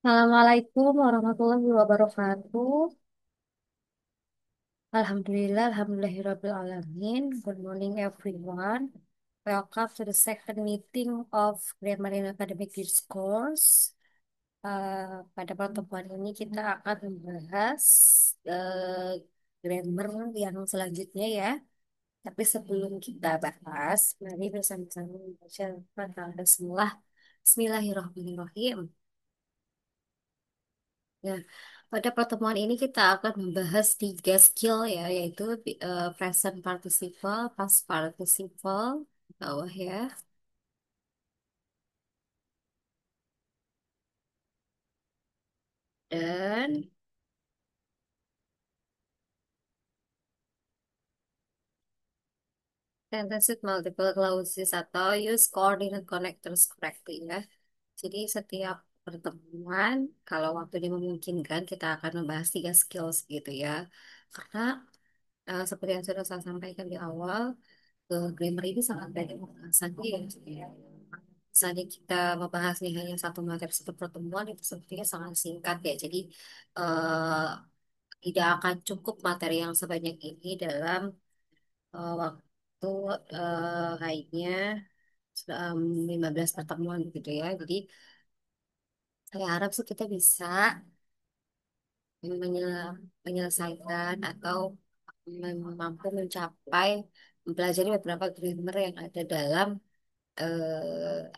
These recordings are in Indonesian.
Assalamualaikum warahmatullahi wabarakatuh. Alhamdulillah, alhamdulillahirrabbilalamin. Good morning everyone. Welcome to the second meeting of Grammar in Academic Discourse. Pada pertemuan ini kita akan membahas grammar yang selanjutnya ya. Tapi sebelum kita bahas, mari bersama-sama membaca Bismillah. Bismillahirrahmanirrahim. Ya, pada pertemuan ini kita akan membahas tiga skill ya, yaitu present participle, past participle, bawah ya, dan sentence with multiple clauses atau use coordinate connectors correctly ya. Jadi setiap pertemuan, kalau waktunya memungkinkan, kita akan membahas tiga skills gitu ya. Karena seperti yang sudah saya sampaikan di awal, grammar ini sangat banyak pembahasannya ya. Misalnya kita membahasnya hanya satu materi satu pertemuan itu sepertinya sangat singkat ya. Jadi eh, tidak akan cukup materi yang sebanyak ini dalam waktu hanya 15 pertemuan gitu ya. Jadi saya harap sih kita bisa menyelesaikan atau mampu mencapai mempelajari beberapa grammar yang ada dalam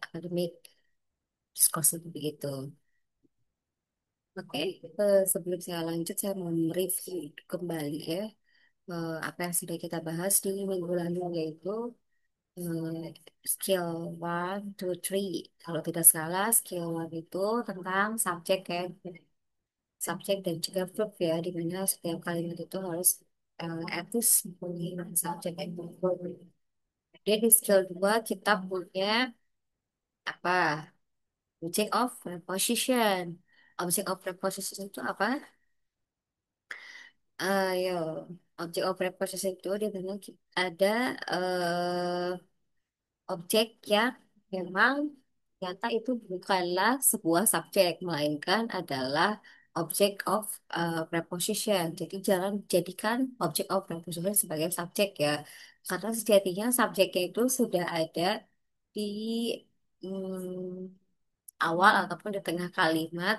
akademik diskursus itu begitu. Oke, sebelum saya lanjut, saya mau mereview kembali ya apa yang sudah kita bahas di minggu lalu yaitu eh, skill one, two, three. Kalau tidak salah, skill one itu tentang subjek ya, subjek dan juga verb ya, di mana setiap kalimat itu harus at least mempunyai subjek dan verb. Jadi di skill 2 kita punya apa? Object of preposition. Object of preposition itu apa? Ya, object of preposition itu di mana ada objek yang memang ternyata itu bukanlah sebuah subjek, melainkan adalah object of preposition. Jadi jangan jadikan object of preposition sebagai subjek ya, karena sejatinya subjeknya itu sudah ada di awal ataupun di tengah kalimat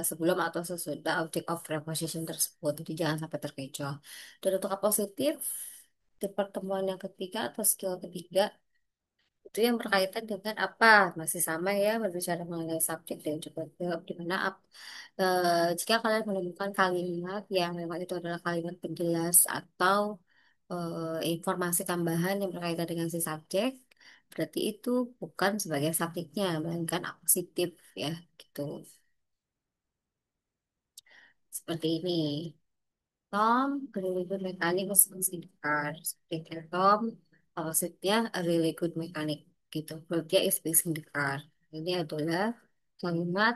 sebelum atau sesudah object of preposition tersebut. Jadi jangan sampai terkecoh. Dan untuk yang positif, di pertemuan yang ketiga atau skill ketiga, itu yang berkaitan dengan apa? Masih sama ya, berbicara mengenai subjek dan juga verb, di mana jika kalian menemukan kalimat yang memang itu adalah kalimat penjelas atau informasi tambahan yang berkaitan dengan si subjek, berarti itu bukan sebagai subjeknya, melainkan akusatif ya, gitu. Seperti ini. Tom, a really good mechanic was in the car. Seperti Tom, maksudnya a really good mechanic gitu. Berarti is fixing the car. Ini adalah kalimat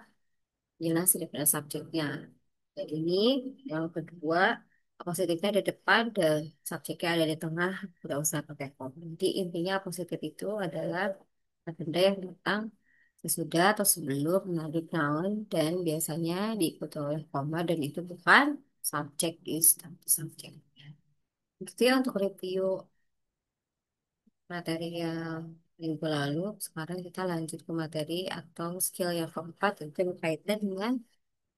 jelas daripada subjeknya. Dan ini yang kedua, positifnya ada depan dan subjeknya ada di tengah. Tidak usah pakai kom. Jadi intinya positif itu adalah benda yang datang sesudah atau sebelum mengaduk noun dan biasanya diikuti oleh koma dan itu bukan subjek is tapi subjek. Itu ya untuk review materi yang minggu lalu. Sekarang kita lanjut ke materi atau skill yang keempat itu berkaitan dengan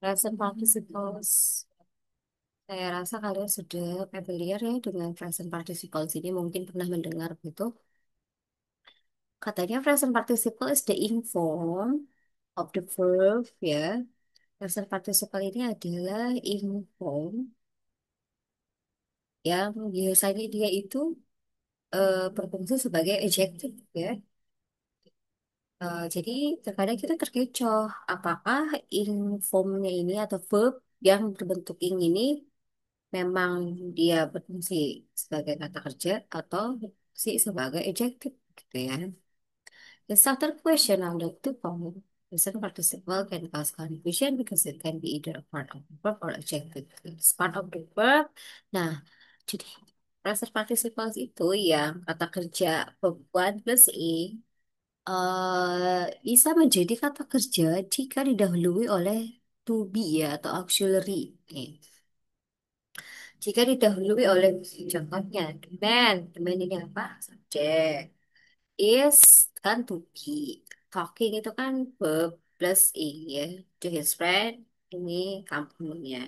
present participles. Saya rasa kalian sudah familiar ya dengan present participles ini, mungkin pernah mendengar gitu. Katanya present participle is the inform of the verb ya. Present participle ini adalah inform yang biasanya dia itu berfungsi sebagai adjective ya. Jadi terkadang kita terkecoh apakah informnya ini atau verb yang berbentuk ing ini memang dia berfungsi sebagai kata kerja atau berfungsi sebagai adjective gitu ya. The subtle question under two form present participle can cause confusion because it can be either a part of the verb or adjective. It's part of the verb. Nah, jadi present participle itu yang kata kerja verb one plus ing Bisa menjadi kata kerja jika didahului oleh to be ya atau auxiliary. Nih, jika didahului oleh contohnya demand ini apa? Subjek. Is kan to be. Talking itu kan verb plus ing ya. To his friend ini kampungnya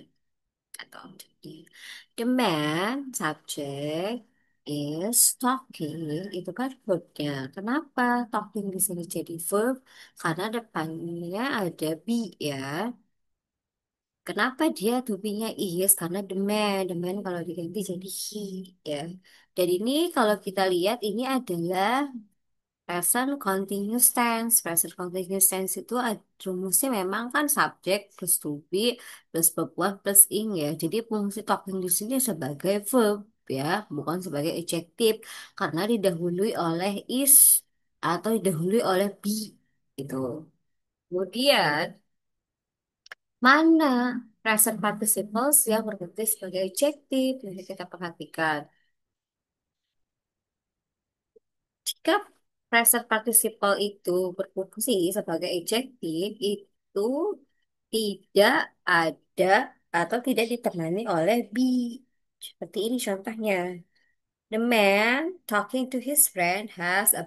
atau objeknya. The man subject is talking itu kan verbnya. Kenapa talking di sini jadi verb? Karena depannya ada be ya. Kenapa dia to be-nya is? Karena the man kalau diganti jadi he ya. Dan ini kalau kita lihat ini adalah present continuous tense. Present continuous tense itu rumusnya memang kan subjek plus to be plus verb one plus ing ya. Jadi fungsi talking di sini sebagai verb ya, bukan sebagai adjective karena didahului oleh is atau didahului oleh be itu. Kemudian mana present participles yang berfungsi sebagai adjective? Jadi kita perhatikan. Jika present participle itu berfungsi sebagai adjektif, itu tidak ada atau tidak ditemani oleh be. Seperti ini contohnya. The man talking to his friend has a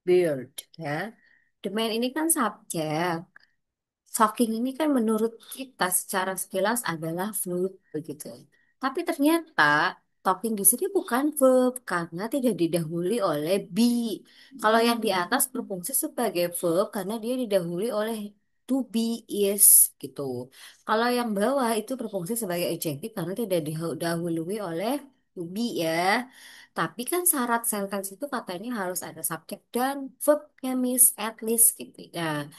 beard. Ya. The man ini kan subjek. Talking ini kan menurut kita secara sekilas adalah verb begitu. Tapi ternyata talking di sini bukan verb karena tidak didahului oleh be. Kalau yang di atas berfungsi sebagai verb karena dia didahului oleh to be is gitu. Kalau yang bawah itu berfungsi sebagai adjektif karena tidak didahului oleh to be ya. Tapi kan syarat sentence itu katanya harus ada subjek dan verbnya miss at least gitu. Nah,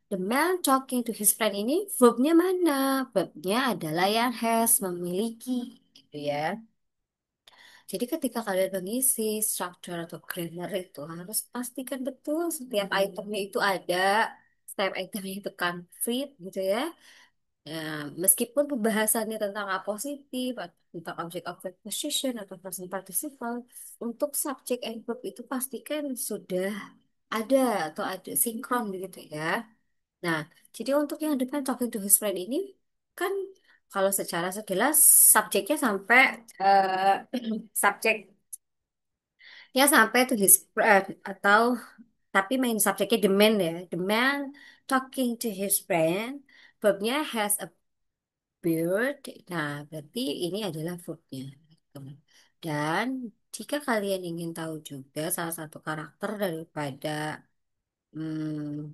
the man talking to his friend ini verbnya mana? Verbnya adalah yang has, memiliki gitu ya. Jadi ketika kalian mengisi structure atau grammar itu harus pastikan betul setiap itemnya itu ada, setiap itemnya itu concrete gitu ya. Nah, meskipun pembahasannya tentang apositif, atau tentang object-object position atau present participle, untuk subject and verb itu pastikan sudah ada atau ada sinkron begitu ya. Nah, jadi untuk yang depan talking to his friend ini kan kalau secara sekilas subjeknya sampai subjek ya sampai to his friend atau tapi main subjeknya the man ya. The man talking to his friend, verbnya has a beard. Nah, berarti ini adalah verbnya. Gitu. Dan jika kalian ingin tahu juga salah satu karakter daripada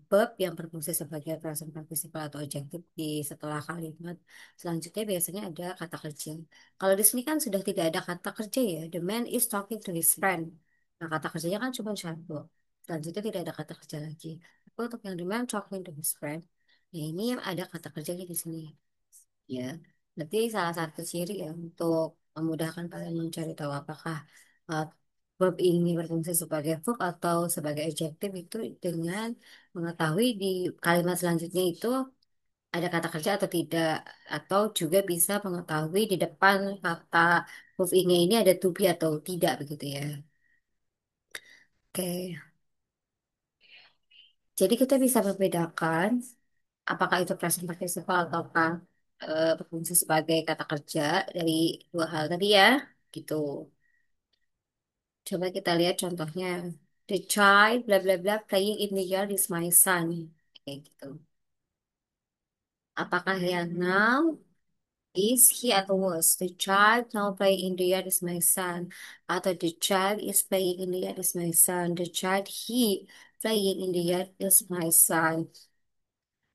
verb yang berfungsi sebagai present participle atau adjektif di setelah kalimat selanjutnya biasanya ada kata kerja. Kalau di sini kan sudah tidak ada kata kerja ya. The man is talking to his friend. Nah, kata kerjanya kan cuma satu. Selanjutnya tidak ada kata kerja lagi. Tapi untuk yang the man talking to his friend, nah ini yang ada kata kerjanya di sini. Ya, berarti salah satu ciri ya untuk memudahkan kalian mencari tahu apakah uh, verb ini berfungsi sebagai verb atau sebagai adjektif itu dengan mengetahui di kalimat selanjutnya itu ada kata kerja atau tidak, atau juga bisa mengetahui di depan kata verb ini ada to be atau tidak begitu ya. Oke, jadi kita bisa membedakan apakah itu present participle ataukah berfungsi sebagai kata kerja dari dua hal tadi ya, gitu. Coba kita lihat contohnya. The child bla bla bla playing in the yard is my son. Kayak gitu. Apakah yang now is he atau was? The child now playing in the yard is my son. Atau the child is playing in the yard is my son. The child he playing in the yard is my son.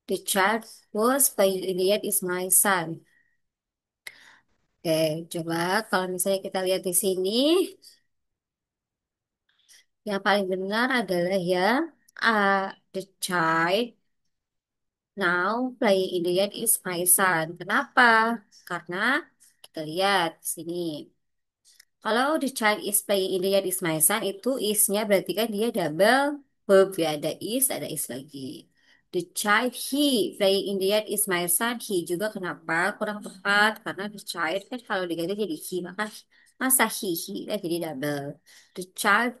The child was playing in the yard is my son. Oke, coba kalau misalnya kita lihat di sini, yang paling benar adalah ya A. The child now playing in the yard is my son. Kenapa? Karena kita lihat di sini. Kalau the child is playing in the yard is my son itu is-nya berarti kan dia double verb ya. Ada is lagi. The child he playing in the yard is my son. He juga kenapa? Kurang tepat karena the child kan kalau diganti jadi he maka masa he kan jadi double. The child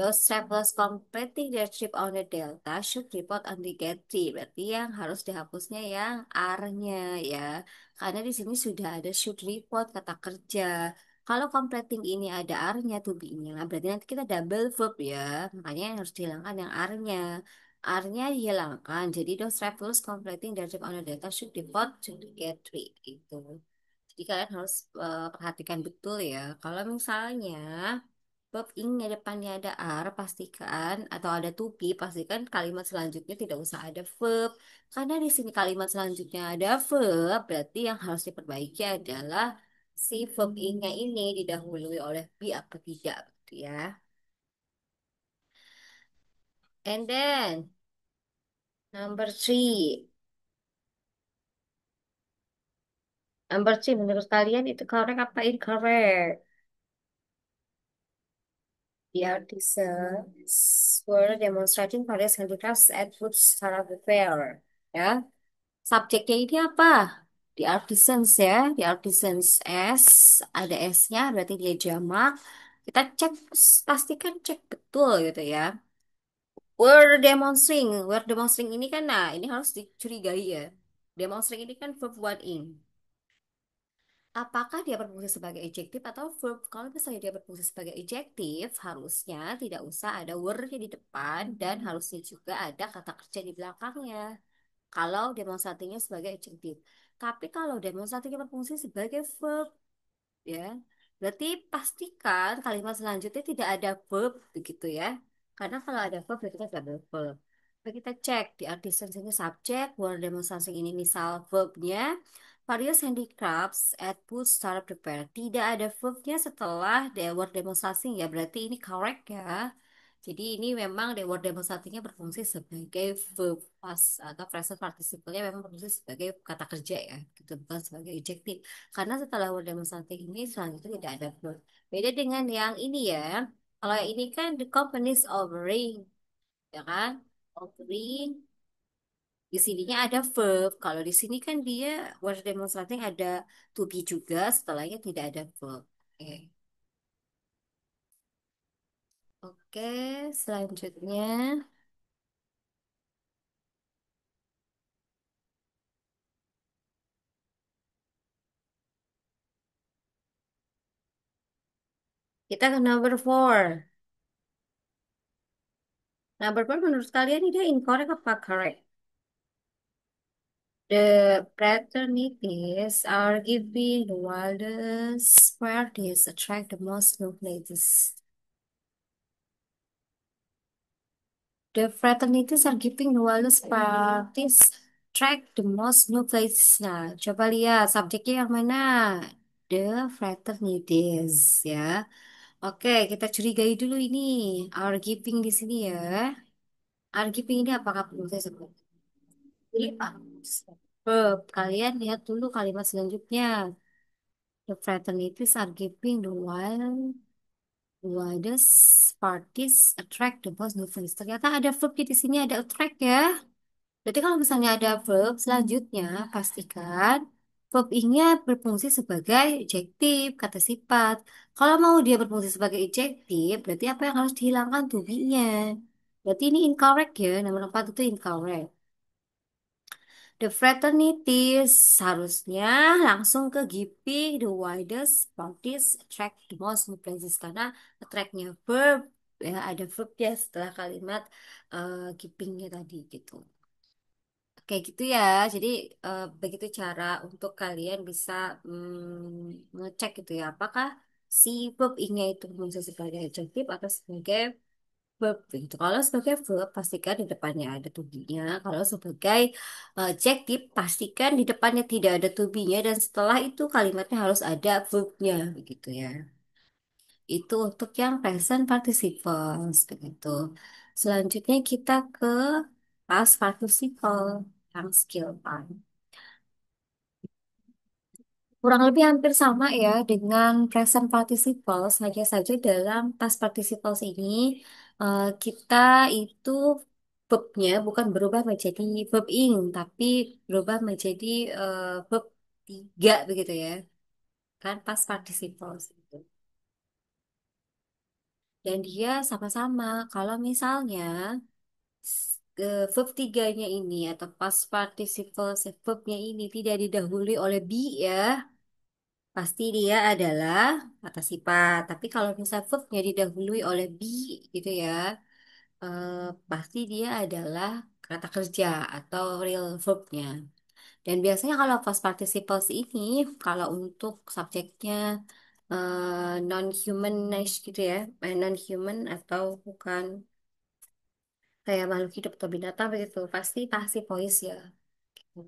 Those travelers completing their trip on the Delta should report on the gate 3. Berarti yang harus dihapusnya yang R-nya ya. Karena di sini sudah ada should report kata kerja. Kalau completing ini ada R-nya, to be-nya, berarti nanti kita double verb ya. Makanya yang harus dihilangkan yang R-nya. R-nya dihilangkan. Jadi those travelers completing their trip on the Delta should report to the gate 3. Itu. Jadi kalian harus perhatikan betul ya. Kalau misalnya verb ing depannya ada are, pastikan atau ada to be, pastikan kalimat selanjutnya tidak usah ada verb. Karena di sini kalimat selanjutnya ada verb, berarti yang harus diperbaiki adalah si verb ing-nya ini didahului oleh be apa tidak, gitu ya. And then number 3. Number 3 menurut kalian itu correct apa incorrect? The artisans were demonstrating various handicrafts at Wood Startup Fair. Ya, subjeknya ini apa? The artisans ya, the artisans S, ada S-nya berarti dia jamak. Kita cek, pastikan cek betul gitu ya. Were demonstrating ini kan, nah ini harus dicurigai ya. Demonstrating ini kan verb one in. Apakah dia berfungsi sebagai adjektif atau verb? Kalau misalnya dia berfungsi sebagai adjektif, harusnya tidak usah ada were-nya di depan dan harusnya juga ada kata kerja di belakangnya. Kalau demonstrasinya sebagai adjektif. Tapi kalau demonstrasinya berfungsi sebagai verb, ya, berarti pastikan kalimat selanjutnya tidak ada verb begitu ya. Karena kalau ada verb berarti kita double verb. Nah, kita cek di artisan ini subjek, word demonstrasi ini misal verbnya various handicrafts at Booth Startup Prepare. Tidak ada verbnya setelah the word demonstrasi ya, berarti ini correct ya. Jadi ini memang the word demonstrasinya berfungsi sebagai verb pas atau present participle-nya memang berfungsi sebagai kata kerja ya, gitu bukan sebagai adjektif. Karena setelah word demonstratif ini selanjutnya tidak ada verb. Beda dengan yang ini ya. Kalau yang ini kan the company's offering, ya kan? Offering di sininya ada verb. Kalau di sini kan dia word demonstrating ada to be juga, setelahnya tidak ada verb. Oke. Oke, selanjutnya kita ke number 4. Number 4 menurut kalian ini dia incorrect apa correct? The fraternities are giving the wildest parties attract the most snowflakes. The fraternities are giving the wildest parties attract the most snowflakes. Nah, coba lihat subjeknya yang mana? The fraternities ya. Oke, kita curigai dulu ini. Are giving di sini ya. Are giving ini apakah perlu saya sebut? Ini Pak. Verb. Kalian lihat dulu kalimat selanjutnya. The fraternities are giving the wildest parties attract the most new friends. Ternyata ada verbnya di sini, ada attract ya. Berarti kalau misalnya ada verb selanjutnya, pastikan verb ini berfungsi sebagai adjektif, kata sifat. Kalau mau dia berfungsi sebagai adjektif, berarti apa yang harus dihilangkan to be-nya. Berarti ini incorrect ya, nomor 4 itu incorrect. The fraternities harusnya langsung ke giving the widest parties attract the most new places karena attract-nya verb ya ada verb ya setelah kalimat giving-nya tadi gitu. Kayak gitu ya. Jadi begitu cara untuk kalian bisa ngecek gitu ya apakah si verb ing-nya itu berfungsi sebagai adjektif atau sebagai verb gitu. Kalau sebagai verb pastikan di depannya ada to be-nya. Kalau sebagai adjektif pastikan di depannya tidak ada to be-nya dan setelah itu kalimatnya harus ada verb-nya begitu ya. Itu untuk yang present participles begitu. Selanjutnya kita ke past participle yang skill part. Kurang lebih hampir sama ya dengan present participles, hanya saja dalam past participles ini kita itu verbnya bukan berubah menjadi verb ing, tapi berubah menjadi verb tiga begitu ya, kan past participles itu. Dan dia sama-sama. Kalau misalnya verb tiganya ini atau past participle verbnya ini tidak didahului oleh be ya, pasti dia adalah kata sifat. Tapi kalau misalnya verbnya didahului oleh be gitu ya, eh, pasti dia adalah kata kerja atau real verbnya. Dan biasanya kalau past participles ini, kalau untuk subjeknya non-human gitu ya, non-human atau bukan kayak makhluk hidup atau binatang begitu, pasti pasti voice ya. Gitu.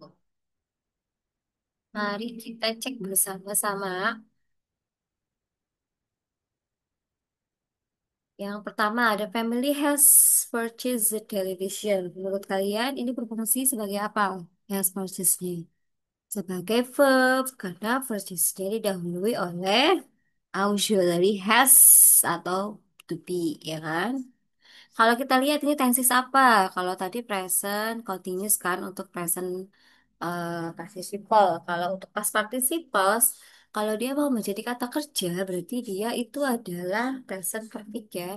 Mari kita cek bersama-sama. Yang pertama ada family has purchased the television. Menurut kalian ini berfungsi sebagai apa? Has purchased-nya. Sebagai verb karena purchase-nya didahului oleh auxiliary has atau to be, ya kan? Kalau kita lihat ini tenses apa? Kalau tadi present continuous kan untuk present participle. Kalau untuk past participles, kalau dia mau menjadi kata kerja, berarti dia itu adalah present perfect ya.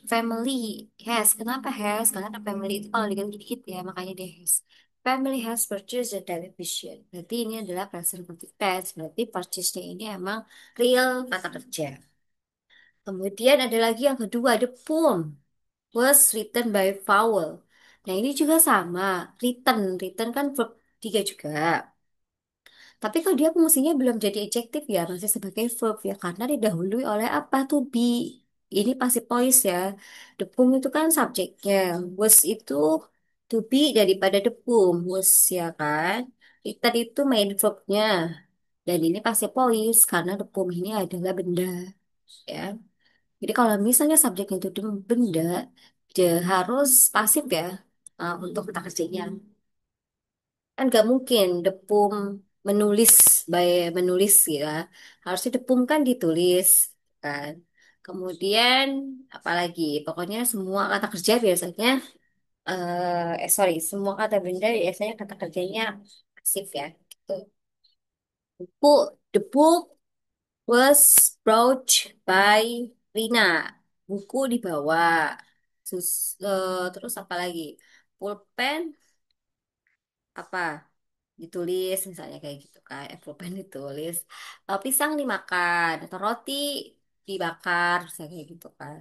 Family has. Kenapa has? Karena family itu kalau diganti dikit ya, makanya dia has. Family has purchased a television. Berarti ini adalah present perfect tense. Berarti purchase-nya ini emang real kata kerja. Kemudian ada lagi yang kedua, the poem was written by vowel. Nah, ini juga sama. Written. Written kan verb tiga juga. Tapi kalau dia fungsinya belum jadi adjektif ya, masih sebagai verb ya. Karena didahului oleh apa tuh be. Ini pasti voice ya. Depum itu kan subjeknya. Was itu to be daripada depum. Was ya kan. Written itu main verbnya. Dan ini pasti voice karena depum ini adalah benda ya. Jadi kalau misalnya subjeknya itu benda, dia harus pasif ya untuk kata kerjanya. Kan nggak mungkin depum menulis by menulis ya. Harusnya depum kan ditulis kan. Kemudian apalagi, pokoknya semua kata kerja biasanya sorry, semua kata benda biasanya kata kerjanya pasif ya. Gitu. The book was brought by Rina. Buku dibawa. Terus apa lagi? Pulpen apa? Ditulis misalnya kayak gitu kan. Pulpen ditulis. Pisang dimakan atau roti dibakar misalnya kayak gitu kan.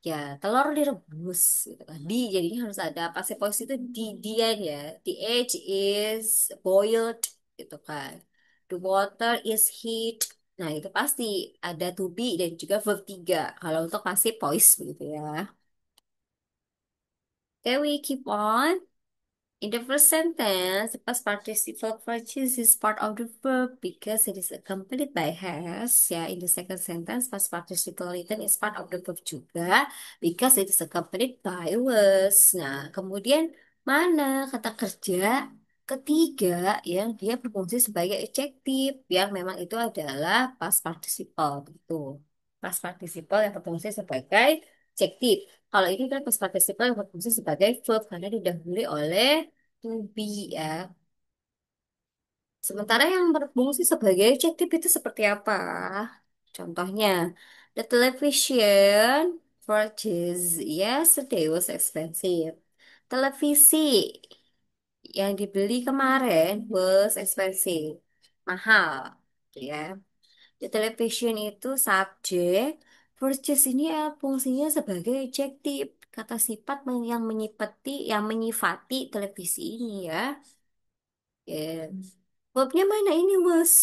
Ya, telur direbus gitu kan. Jadinya harus ada pasif voice itu dia ya. The egg is boiled gitu kan. The water is heat. Nah, itu pasti ada to be dan juga verb tiga. Kalau untuk pasif voice begitu ya. Okay, we keep on. In the first sentence, the past participle purchase is part of the verb because it is accompanied by has. Ya, in the second sentence, past participle written is part of the verb juga because it is accompanied by was. Nah, kemudian mana kata kerja ketiga yang dia berfungsi sebagai adjektif yang memang itu adalah past participle gitu. Past participle yang berfungsi sebagai adjektif. Kalau ini kan past participle yang berfungsi sebagai verb karena didahului oleh to be ya. Sementara yang berfungsi sebagai adjektif itu seperti apa? Contohnya, the television purchased yesterday was expensive. Televisi yang dibeli kemarin was expensive. Mahal, gitu ya. The television itu subjek, purchase ini ya fungsinya sebagai adjektif, kata sifat yang menyifati televisi ini ya. Ya. Verbnya mana ini, Bos?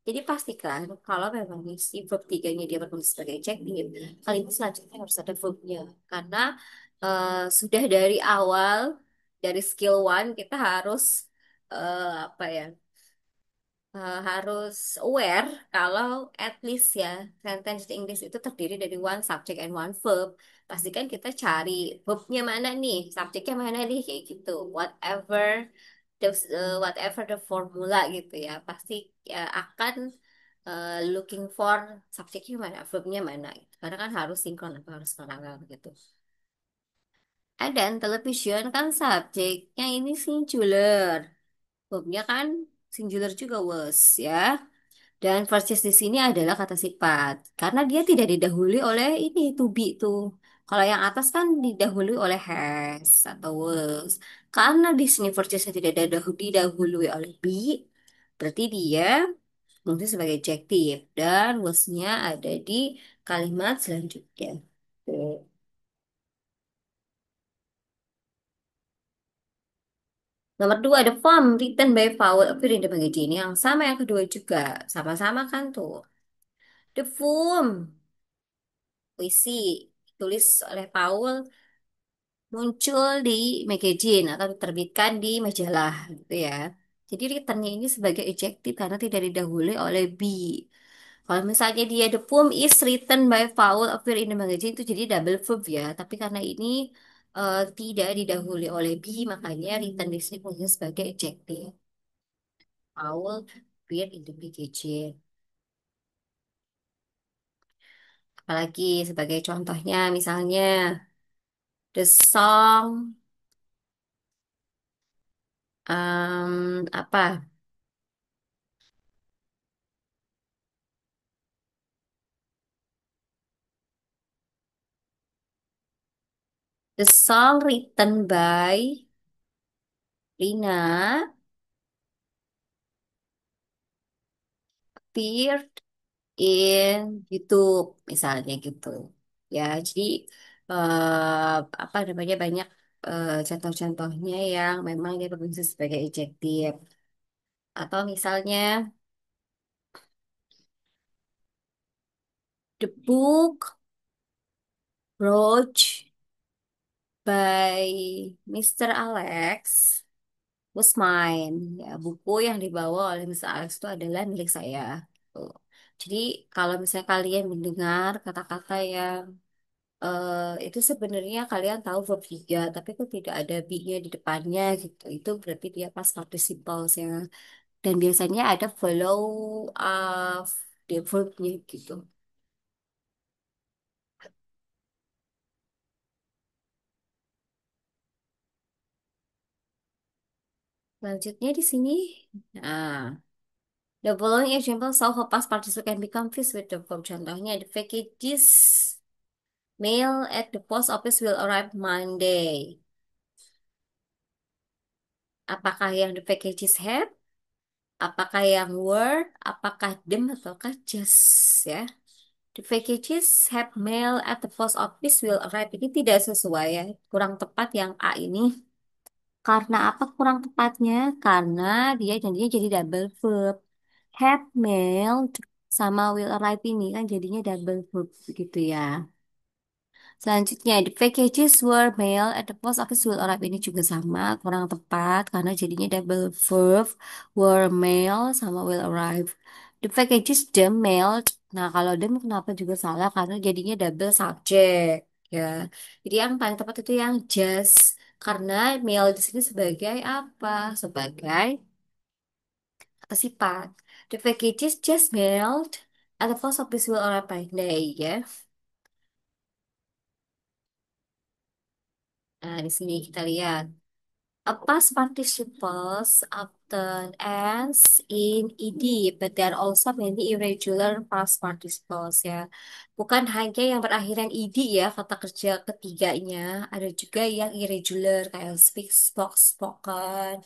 Jadi pastikan kalau memang si verb tiganya dia berfungsi sebagai adjektif, kalimat selanjutnya harus ada verbnya. Karena sudah dari awal, dari skill one, kita harus apa ya, harus aware kalau at least ya sentence di English itu terdiri dari one subject and one verb. Pastikan kita cari verbnya mana nih, subjeknya mana nih kayak gitu. Whatever the formula gitu ya, pasti ya akan looking for subjeknya mana, verbnya mana. Gitu. Karena kan harus sinkron atau harus paralel gitu. Dan television kan subjeknya ini singular, verbnya kan singular juga was ya. Dan versus di sini adalah kata sifat. Karena dia tidak didahului oleh ini, to be itu. Kalau yang atas kan didahului oleh has atau was. Karena di sini versusnya tidak didahului oleh be, berarti dia fungsi sebagai adjektif. Dan wasnya ada di kalimat selanjutnya. Tuh. Nomor dua ada form written by vowel appear in the magazine. Yang sama yang kedua juga. Sama-sama kan tuh. The form puisi tulis oleh Paul muncul di magazine atau diterbitkan di majalah gitu ya. Jadi writtennya ini sebagai adjektif karena tidak didahului oleh be. Kalau misalnya dia the poem is written by Paul appear in the magazine itu jadi double verb ya. Tapi karena ini tidak didahului oleh be makanya written di sini fungsinya sebagai adjektif. Paul appear in the magazine. Apalagi sebagai contohnya misalnya the song apa? The song written by Rina appeared in YouTube, misalnya gitu. Ya, jadi apa namanya banyak contoh-contohnya yang memang dia berfungsi sebagai adjektif. Atau misalnya the book brought by Mr. Alex was mine. Ya, buku yang dibawa oleh Mr. Alex itu adalah milik saya. Tuh. Jadi kalau misalnya kalian mendengar kata-kata yang itu sebenarnya kalian tahu verb 3, tapi kok tidak ada be-nya di depannya gitu. Itu berarti dia past participles ya. Dan biasanya ada follow up the verb-nya gitu. Selanjutnya di sini, nah, the following example show how past participle can be confused with the verb. Contohnya, the packages mail at the post office will arrive Monday. Apakah yang the packages have? Apakah yang were? Apakah them ataukah just ya? The packages have mail at the post office will arrive. Ini tidak sesuai ya. Kurang tepat yang A ini. Karena apa kurang tepatnya? Karena dia jadinya jadi double verb. Have mailed sama will arrive ini kan jadinya double verb gitu ya. Selanjutnya, the packages were mailed at the post office will arrive. Ini juga sama, kurang tepat karena jadinya double verb were mailed sama will arrive. The packages them mailed. Nah, kalau them kenapa juga salah karena jadinya double subject ya. Jadi yang paling tepat itu yang just karena mail di sini sebagai apa? Sebagai kata sifat. The packages just mailed at the post office will arrive by day ya. Nah, di sini kita lihat. A past participles often ends in ed, but there are also many irregular past participles ya. Bukan hanya yang berakhiran ed ya, kata kerja ketiganya. Ada juga yang irregular kayak speak, spoke, spoken,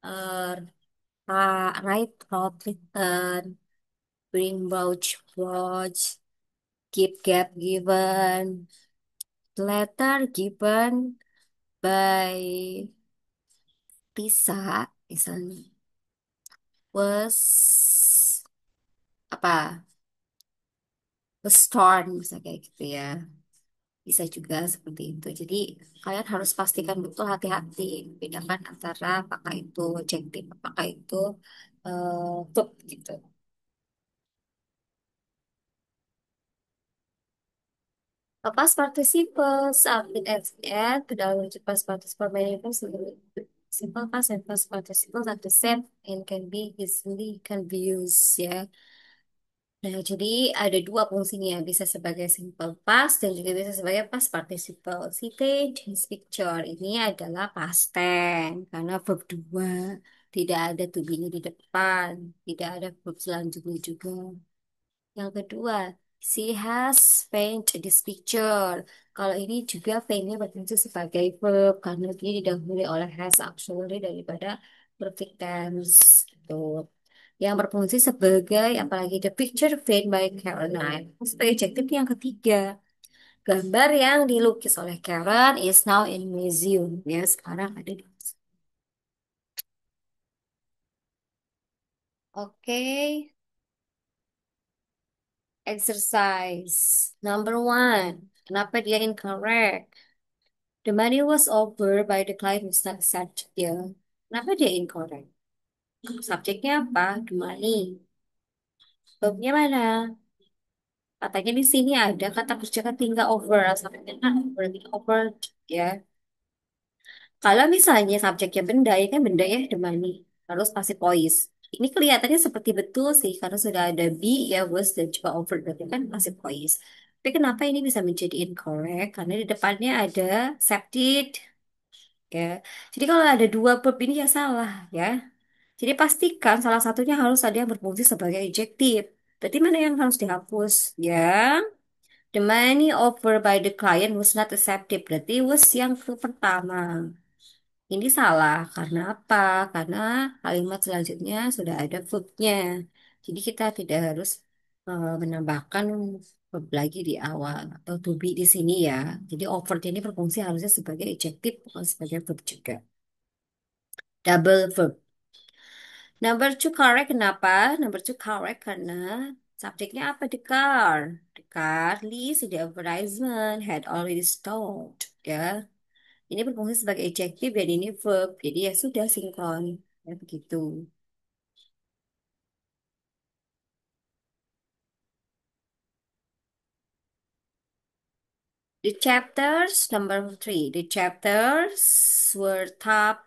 uh, write, wrote, written, bring, brought, brought, give, gave, given, letter given by Lisa, misalnya. Was apa was torn misalnya kayak gitu ya bisa juga seperti itu jadi kalian harus pastikan betul hati-hati bedakan antara apakah itu adjective apakah itu verb gitu. Past participles subject and ke dalam wujud past participle manifest simple past and past participles are the same and can be easily confused ya. Nah, jadi ada dua fungsinya, bisa sebagai simple past dan juga bisa sebagai past participle. Si T, this picture ini adalah past tense karena verb dua. Tidak ada to be-nya di depan. Tidak ada verb selanjutnya juga. Yang kedua, she has paint this picture. Kalau ini juga paint-nya berfungsi sebagai verb karena dia didahului oleh has actually daripada perfect tense. Gitu. Yang berfungsi sebagai apalagi the picture paint by Caroline. Sebagai adjektif yang ketiga. Gambar yang dilukis oleh Karen is now in museum. Ya, sekarang ada di museum. Oke, exercise. Number one. Kenapa dia incorrect? The money was offered by the client was not accepted. Ya. Kenapa dia incorrect? Subjeknya apa? The money. Verbnya mana? Katanya di sini ada kata kerja ketiga over. Subjeknya kan berarti over. Ya. Kalau misalnya subjeknya benda, ya kan benda ya, the money. Terus pasti voice. Ini kelihatannya seperti betul sih, karena sudah ada be, ya, was, dan juga over. Berarti kan pasti voice. Tapi kenapa ini bisa menjadi incorrect? Karena di depannya ada accepted, ya. Jadi kalau ada dua verb ini ya salah, ya. Jadi pastikan salah satunya harus ada yang berfungsi sebagai adjective. Berarti mana yang harus dihapus? Yang the money offered by the client was not accepted. Berarti was yang ke pertama. Ini salah karena apa? Karena kalimat selanjutnya sudah ada verb-nya. Jadi kita tidak harus menambahkan verb lagi di awal atau to be di sini ya. Jadi over ini berfungsi harusnya sebagai adjective bukan sebagai verb juga. Double verb. Number two correct kenapa? Number two correct karena subjeknya apa? The car. The car list in the advertisement had already stalled. Ya. Ini berfungsi sebagai adjektif dan ini verb. Jadi ya sudah sinkron. Ya begitu. The chapters, number three. The chapters were taught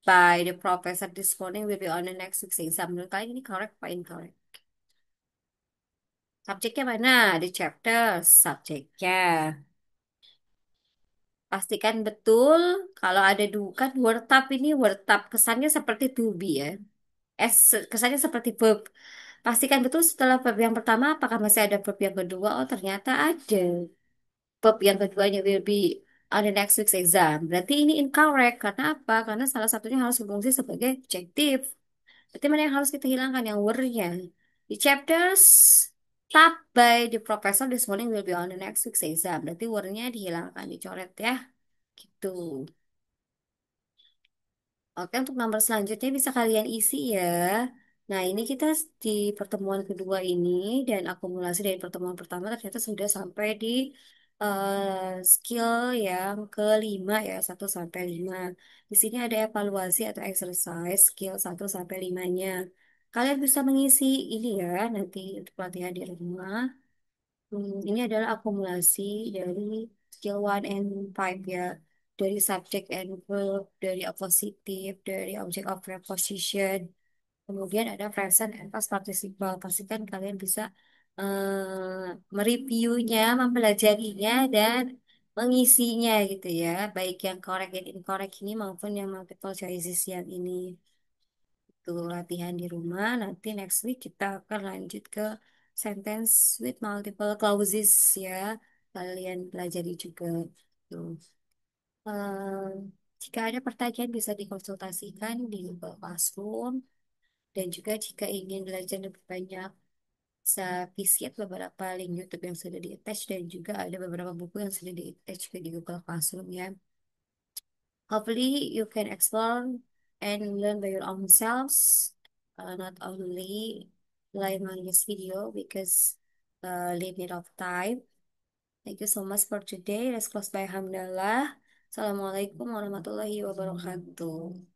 by the professor this morning will be on the next week's exam. Menurut kalian ini correct apa incorrect? Subjeknya mana? The chapters. Subjeknya. Pastikan betul kalau ada kan word tap ini word tap kesannya seperti to be ya. Kesannya seperti verb. Pastikan betul setelah verb yang pertama apakah masih ada verb yang kedua? Oh, ternyata ada. Verb yang keduanya will be on the next week's exam. Berarti ini incorrect. Karena apa? Karena salah satunya harus berfungsi sebagai adjective. Berarti mana yang harus kita hilangkan? Yang were-nya. The chapters taught by the professor this morning will be on the next week's exam. Berarti were-nya dihilangkan, dicoret ya. Gitu. Oke, untuk nomor selanjutnya bisa kalian isi ya. Nah, ini kita di pertemuan kedua ini dan akumulasi dari pertemuan pertama ternyata sudah sampai di skill yang kelima ya, 1 sampai 5. Di sini ada evaluasi atau exercise skill 1 sampai 5-nya. Kalian bisa mengisi ini ya nanti untuk pelatihan di rumah. Ini adalah akumulasi dari skill 1 and 5 ya. Dari subject and verb, dari appositive, dari object of preposition. Kemudian ada present and past participle. Pastikan kalian bisa mereviewnya, mempelajarinya, dan mengisinya gitu ya. Baik yang correct dan incorrect ini maupun yang multiple choices yang ini. Itu latihan di rumah. Nanti next week kita akan lanjut ke sentence with multiple clauses ya. Kalian pelajari juga. Tuh. Eh, jika ada pertanyaan bisa dikonsultasikan di Google Classroom. Dan juga jika ingin belajar lebih banyak, bisa visit beberapa link YouTube yang sudah di-attach dan juga ada beberapa buku yang sudah di-attach ke di Google Classroom ya. Hopefully you can explore and learn by your own selves, not only relying on this video because limit of time. Thank you so much for today. Let's close by Hamdallah. Assalamualaikum warahmatullahi wabarakatuh.